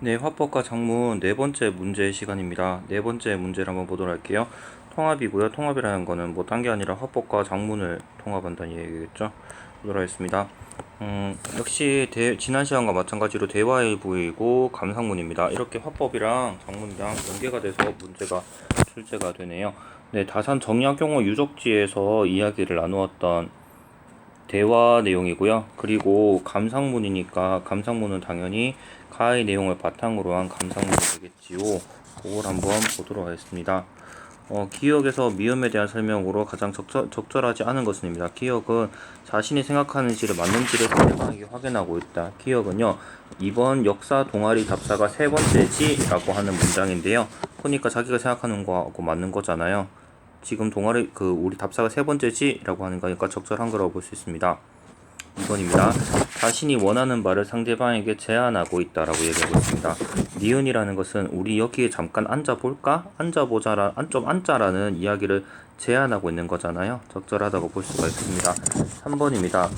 네, 화법과 작문 네 번째 문제 시간입니다. 네 번째 문제를 한번 보도록 할게요. 통합이고요. 통합이라는 거는 뭐 딴 게 아니라 화법과 작문을 통합한다는 얘기겠죠. 보도록 하겠습니다. 역시 지난 시간과 마찬가지로 대화일부이고 감상문입니다. 이렇게 화법이랑 작문이랑 연계가 돼서 문제가 출제가 되네요. 네, 다산 정약용어 유적지에서 이야기를 나누었던 대화 내용이고요. 그리고 감상문이니까 감상문은 당연히 가의 내용을 바탕으로 한 감상문이 되겠지요. 그걸 한번 보도록 하겠습니다. 기억에서 미음에 대한 설명으로 가장 적절하지 않은 것은입니다. 기억은 자신이 생각하는지를 맞는지를 상대방에게 확인하고 있다. 기억은요, 이번 역사 동아리 답사가 세 번째지 라고 하는 문장인데요. 그러니까 자기가 생각하는 거하고 맞는 거잖아요. 지금 동아리 우리 답사가 세 번째지 라고 하는 거니까 적절한 거라고 볼 수 있습니다. 2번입니다. 자신이 원하는 말을 상대방에게 제안하고 있다라고 얘기하고 있습니다. 니은이라는 것은 우리 여기에 잠깐 앉아볼까? 좀 앉자라는 이야기를 제안하고 있는 거잖아요. 적절하다고 볼 수가 있습니다. 3번입니다.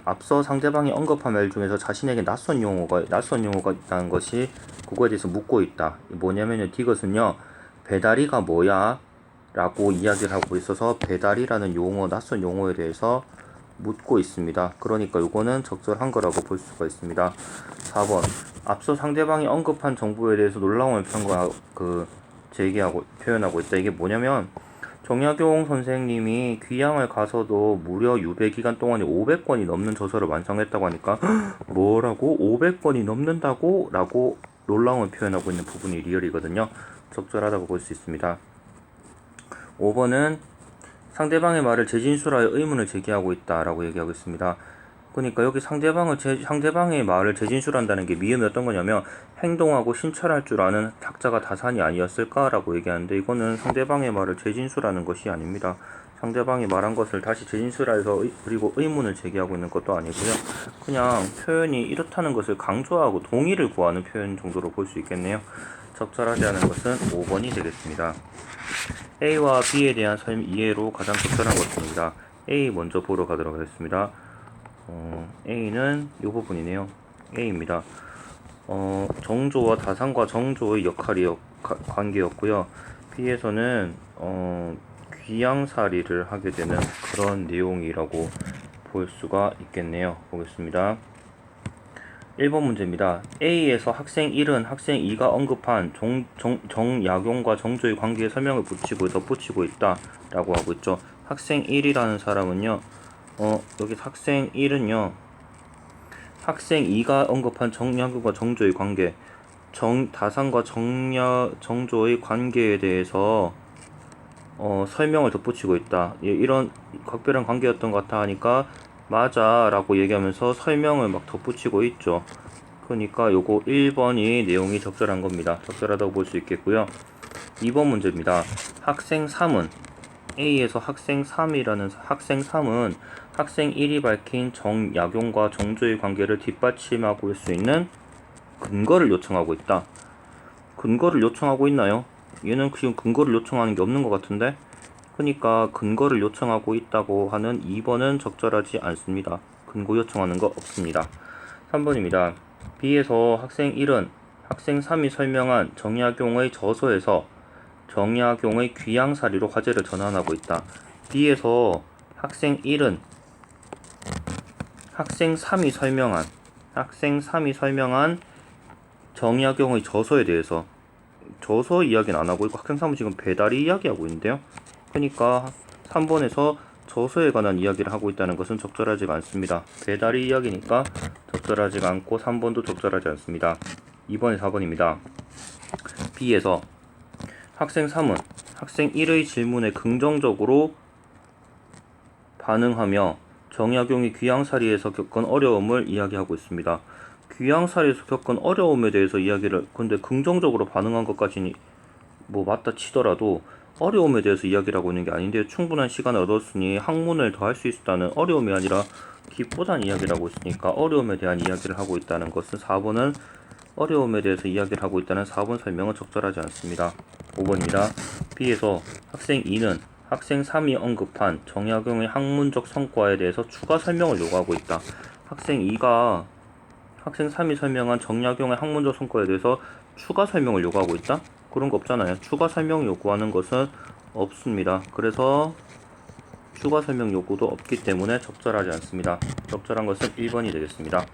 앞서 상대방이 언급한 말 중에서 자신에게 낯선 용어가 있다는 것이 그거에 대해서 묻고 있다. 뭐냐면요, 디귿은요, 배다리가 뭐야? 라고 이야기를 하고 있어서 배다리라는 낯선 용어에 대해서 묻고 있습니다. 그러니까 이거는 적절한 거라고 볼 수가 있습니다. 4번. 앞서 상대방이 언급한 정보에 대해서 놀라움을 표현하고 있다. 이게 뭐냐면, 정약용 선생님이 귀향을 가서도 무려 유배 기간 동안에 500권이 넘는 저서를 완성했다고 하니까 뭐라고? 500권이 넘는다고? 라고 놀라움을 표현하고 있는 부분이 리얼이거든요. 적절하다고 볼 수 있습니다. 5번은 상대방의 말을 재진술하여 의문을 제기하고 있다라고 얘기하고 있습니다. 그러니까 여기 상대방의 말을 재진술한다는 게 미음이 어떤 거냐면 행동하고 신철할 줄 아는 학자가 다산이 아니었을까라고 얘기하는데, 이거는 상대방의 말을 재진술하는 것이 아닙니다. 상대방이 말한 것을 다시 재진술해서 그리고 의문을 제기하고 있는 것도 아니고요. 그냥 표현이 이렇다는 것을 강조하고 동의를 구하는 표현 정도로 볼 수 있겠네요. 적절하지 않은 것은 5번이 되겠습니다. A와 B에 대한 이해로 가장 적절한 것입니다. A 먼저 보러 가도록 하겠습니다. A는 이 부분이네요. A입니다. 정조와 다산과 정조의 관계였고요. B에서는 귀양살이를 하게 되는 그런 내용이라고 볼 수가 있겠네요. 보겠습니다. 1번 문제입니다. A에서 학생 1은 학생 2가 언급한 정약용과 정조의 관계에 설명을 붙이고 덧붙이고 있다 라고 하고 있죠. 학생 1이라는 사람은요, 여기 학생 1은요, 학생 2가 언급한 정약용과 정조의 관계, 다산과 정조의 관계에 대해서 설명을 덧붙이고 있다. 이런 각별한 관계였던 것 같아 하니까 맞아 라고 얘기하면서 설명을 막 덧붙이고 있죠. 그러니까 요거 1번이 내용이 적절한 겁니다. 적절하다고 볼 수 있겠고요. 2번 문제입니다. 학생 3은 A에서 학생 3은 학생 1이 밝힌 정약용과 정조의 관계를 뒷받침하고 올 수 있는 근거를 요청하고 있다. 근거를 요청하고 있나요? 얘는 지금 근거를 요청하는 게 없는 것 같은데? 그러니까 근거를 요청하고 있다고 하는 2번은 적절하지 않습니다. 근거 요청하는 거 없습니다. 3번입니다. B에서 학생 1은 학생 3이 설명한 정약용의 저서에서 정약용의 귀양살이로 화제를 전환하고 있다. B에서 학생 1은 학생 3이 설명한 정약용의 저서에 대해서 저서 이야기는 안 하고 있고 학생 3은 지금 배달이 이야기하고 있는데요. 그러니까 3번에서 저서에 관한 이야기를 하고 있다는 것은 적절하지가 않습니다. 배달이 이야기니까 적절하지가 않고 3번도 적절하지 않습니다. 2번에 4번입니다. B에서 학생 3은 학생 1의 질문에 긍정적으로 반응하며 정약용이 귀양살이에서 겪은 어려움을 이야기하고 있습니다. 귀양살이에서 겪은 어려움에 대해서 근데 긍정적으로 반응한 것까지는 뭐 맞다 치더라도 어려움에 대해서 이야기를 하고 있는 게 아닌데, 충분한 시간을 얻었으니 학문을 더 할 수 있다는 어려움이 아니라 기쁘다는 이야기를 하고 있으니까 어려움에 대한 이야기를 하고 있다는 것은 4번은 어려움에 대해서 이야기를 하고 있다는 4번 설명은 적절하지 않습니다. 5번입니다. B에서 학생 2는 학생 3이 언급한 정약용의 학문적 성과에 대해서 추가 설명을 요구하고 있다. 학생 학생 3이 설명한 정약용의 학문적 성과에 대해서 추가 설명을 요구하고 있다? 그런 거 없잖아요. 추가 설명 요구하는 것은 없습니다. 그래서 추가 설명 요구도 없기 때문에 적절하지 않습니다. 적절한 것은 1번이 되겠습니다.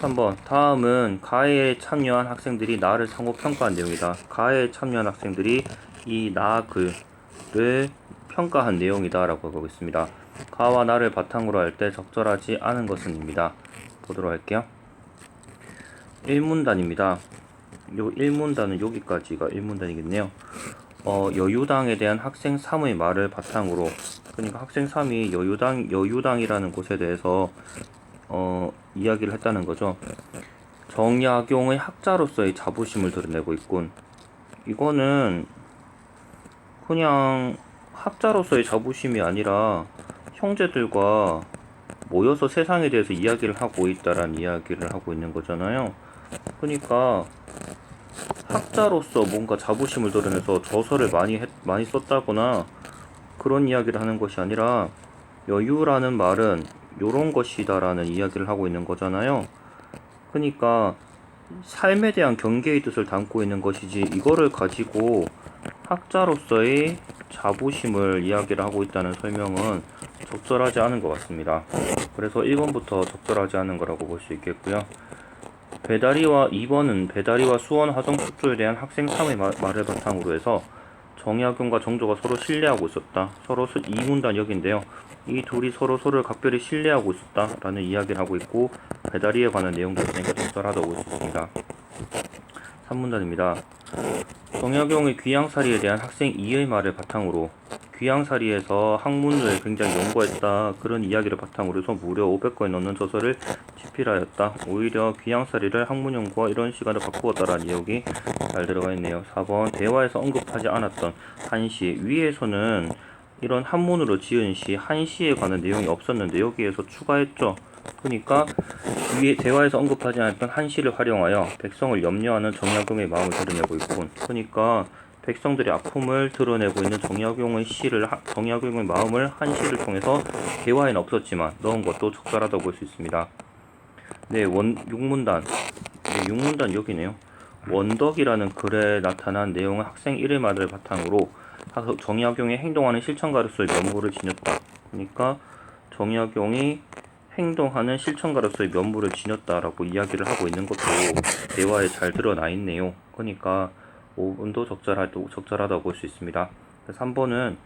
3번. 다음은 가해에 참여한 학생들이 나를 상호 평가한 내용이다. 가해에 참여한 학생들이 이 나 글을 평가한 내용이다 라고 하고 있습니다. 가와 나를 바탕으로 할 때 적절하지 않은 것은입니다. 보도록 할게요. 1문단입니다. 요 1문단은 여기까지가 1문단이겠네요. 여유당에 대한 학생 3의 말을 바탕으로, 그러니까 학생 3이 여유당이라는 곳에 대해서 이야기를 했다는 거죠. 정약용의 학자로서의 자부심을 드러내고 있군. 이거는 그냥 학자로서의 자부심이 아니라 형제들과 모여서 세상에 대해서 이야기를 하고 있다라는 이야기를 하고 있는 거잖아요. 그러니까 학자로서 뭔가 자부심을 드러내서 저서를 많이 썼다거나 그런 이야기를 하는 것이 아니라 여유라는 말은 요런 것이다라는 이야기를 하고 있는 거잖아요. 그러니까 삶에 대한 경계의 뜻을 담고 있는 것이지, 이거를 가지고 학자로서의 자부심을 이야기를 하고 있다는 설명은 적절하지 않은 것 같습니다. 그래서 1번부터 적절하지 않은 거라고 볼 수 있겠고요. 2번은 배다리와 수원 화성 축조에 대한 학생 3의 말을 바탕으로 해서 정약용과 정조가 서로 신뢰하고 있었다. 서로 이문단 여기인데요. 이 둘이 서로를 각별히 신뢰하고 있었다라는 이야기를 하고 있고, 배다리에 관한 내용도 있으니까 적절하다고 볼 수 있습니다. 3문단입니다. 정약용의 귀양살이에 대한 학생 2의 말을 바탕으로 귀양살이에서 학문을 굉장히 연구했다, 그런 이야기를 바탕으로 해서 무려 500권에 넘는 저서를 집필하였다. 오히려 귀양살이를 학문 연구와 이런 시간을 바꾸었다라는 내용이 잘 들어가 있네요. 4번. 대화에서 언급하지 않았던 한시. 위에서는 이런 한문으로 지은 시, 한시에 관한 내용이 없었는데 여기에서 추가했죠. 그러니까 위에 대화에서 언급하지 않았던 한시를 활용하여 백성을 염려하는 정약용의 마음을 드러내고 있군. 그러니까 백성들의 아픔을 드러내고 있는 정약용의 마음을 한시를 통해서 대화에는 없었지만 넣은 것도 적절하다고 볼 수 있습니다. 네, 6문단. 네, 6문단 여기네요. 원덕이라는 글에 나타난 내용은 학생 1의 말을 바탕으로 정약용이 행동하는 실천가로서의 면모를 지녔다. 그러니까 정약용이 행동하는 실천가로서의 면모를 지녔다라고 이야기를 하고 있는 것도 대화에 잘 드러나 있네요. 그러니까 5번도 적절하다고 볼 수 있습니다. 3번은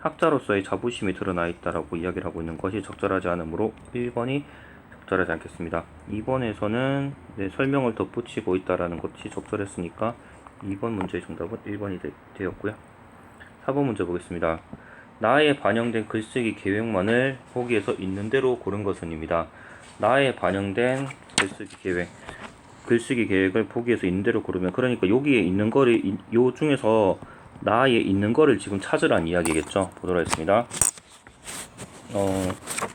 학자로서의 자부심이 드러나 있다라고 이야기를 하고 있는 것이 적절하지 않으므로 1번이 적절하지 않겠습니다. 2번에서는 설명을 덧붙이고 있다라는 것이 적절했으니까 2번 문제의 정답은 1번이 되었고요. 4번 문제 보겠습니다. 나에 반영된 글쓰기 계획만을 보기에서 있는 대로 고른 것은입니다. 나에 반영된 글쓰기 계획을 보기에서 있는 대로 고르면, 그러니까 여기에 있는 거를, 요 중에서 나에 있는 거를 지금 찾으란 이야기겠죠. 보도록 하겠습니다.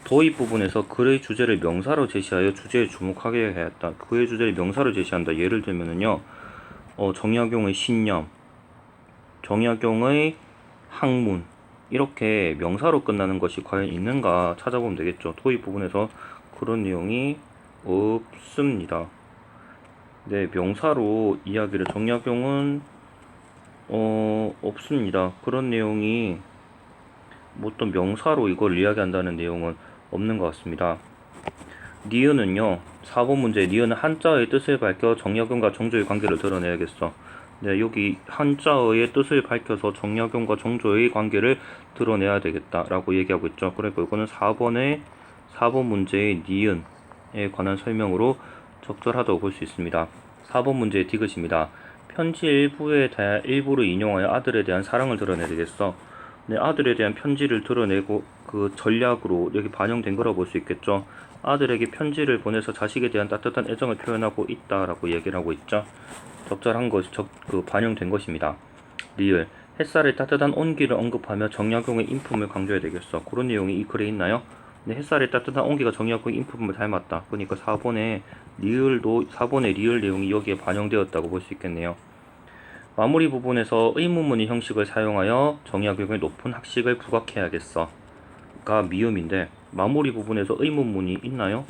도입 부분에서 글의 주제를 명사로 제시하여 주제에 주목하게 하였다. 그의 주제를 명사로 제시한다. 예를 들면은요, 정약용의 신념, 정약용의 학문, 이렇게 명사로 끝나는 것이 과연 있는가 찾아보면 되겠죠. 도입 부분에서 그런 내용이 없습니다. 네, 명사로 이야기를, 정약용은 없습니다. 그런 내용이 어떤 명사로 이걸 이야기한다는 내용은 없는 것 같습니다. 니은은요, 4번 문제, 니은은 한자의 뜻을 밝혀 정약용과 정조의 관계를 드러내야겠어. 네, 여기 한자의 뜻을 밝혀서 정약용과 정조의 관계를 드러내야 되겠다라고 얘기하고 있죠. 그러니까 이거는 4번 문제의 니은에 관한 설명으로 적절하다고 볼 수 있습니다. 4번 문제의 디귿입니다. 편지 일부를 인용하여 아들에 대한 사랑을 드러내야 되겠어. 네, 아들에 대한 편지를 드러내고 그 전략으로 여기 반영된 거라고 볼 수 있겠죠. 아들에게 편지를 보내서 자식에 대한 따뜻한 애정을 표현하고 있다라고 얘기를 하고 있죠. 적절한 것이 반영된 것입니다. 리을. 햇살의 따뜻한 온기를 언급하며 정약용의 인품을 강조해야 되겠어. 그런 내용이 이 글에 있나요? 네, 햇살의 따뜻한 온기가 정약용의 인품을 닮았다. 그러니까 4번의 리을 내용이 여기에 반영되었다고 볼 수 있겠네요. 마무리 부분에서 의문문의 형식을 사용하여 정약용의 높은 학식을 부각해야겠어 가 미음인데, 마무리 부분에서 의문문이 있나요?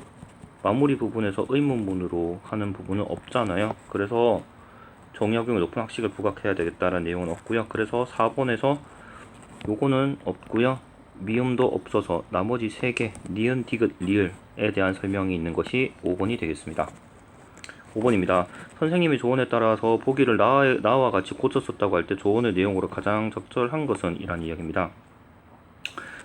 마무리 부분에서 의문문으로 하는 부분은 없잖아요. 그래서 정의역용의 높은 학식을 부각해야 되겠다라는 내용은 없고요. 그래서 4번에서 요거는 없고요. 미음도 없어서 나머지 3개 니은, 디귿, 리을에 대한 설명이 있는 것이 5번이 되겠습니다. 5번입니다. 선생님이 조언에 따라서 보기를 나와 같이 고쳤었다고 할 때 조언의 내용으로 가장 적절한 것은 이란 이야기입니다.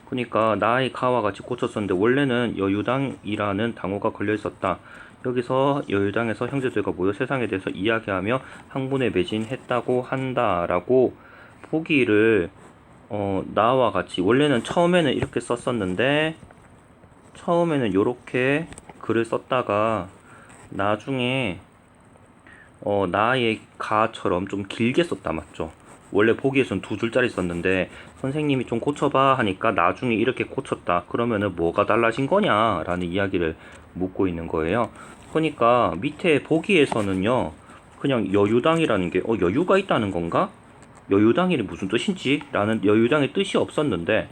그러니까 나의 가와 같이 고쳤었는데 원래는 여유당이라는 단어가 걸려 있었다. 여기서 여유당에서 형제들과 모여 세상에 대해서 이야기하며 학문에 매진했다고 한다라고 보기를 나와 같이 원래는 처음에는 이렇게 썼었는데 처음에는 이렇게 글을 썼다가 나중에 나의 가처럼 좀 길게 썼다 맞죠? 원래 보기에선 2줄짜리 썼는데 선생님이 좀 고쳐봐 하니까 나중에 이렇게 고쳤다. 그러면은 뭐가 달라진 거냐 라는 이야기를 묻고 있는 거예요. 그러니까 밑에 보기에서는요 그냥 여유당이라는 게 여유가 있다는 건가? 여유당이 무슨 뜻인지? 라는 여유당의 뜻이 없었는데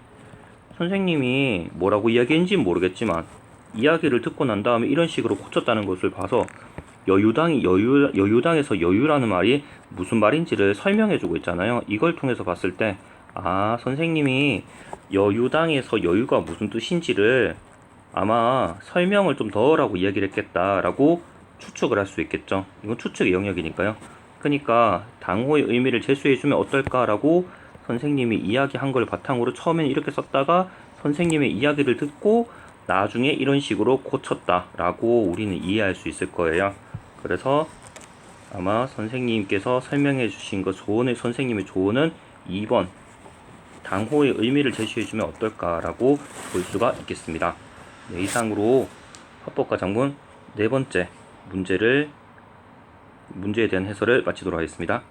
선생님이 뭐라고 이야기했는지는 모르겠지만 이야기를 듣고 난 다음에 이런 식으로 고쳤다는 것을 봐서 여유당에서 여유라는 말이 무슨 말인지를 설명해주고 있잖아요. 이걸 통해서 봤을 때 선생님이 여유당에서 여유가 무슨 뜻인지를 아마 설명을 좀 더 하라고 이야기를 했겠다라고 추측을 할 수 있겠죠. 이건 추측의 영역이니까요. 그러니까 당호의 의미를 제시해주면 어떨까라고 선생님이 이야기한 걸 바탕으로 처음엔 이렇게 썼다가 선생님의 이야기를 듣고 나중에 이런 식으로 고쳤다라고 우리는 이해할 수 있을 거예요. 그래서 아마 선생님께서 설명해 주신 선생님의 조언은 2번 당호의 의미를 제시해주면 어떨까라고 볼 수가 있겠습니다. 네, 이상으로 화법과 작문 4번째 문제에 대한 해설을 마치도록 하겠습니다.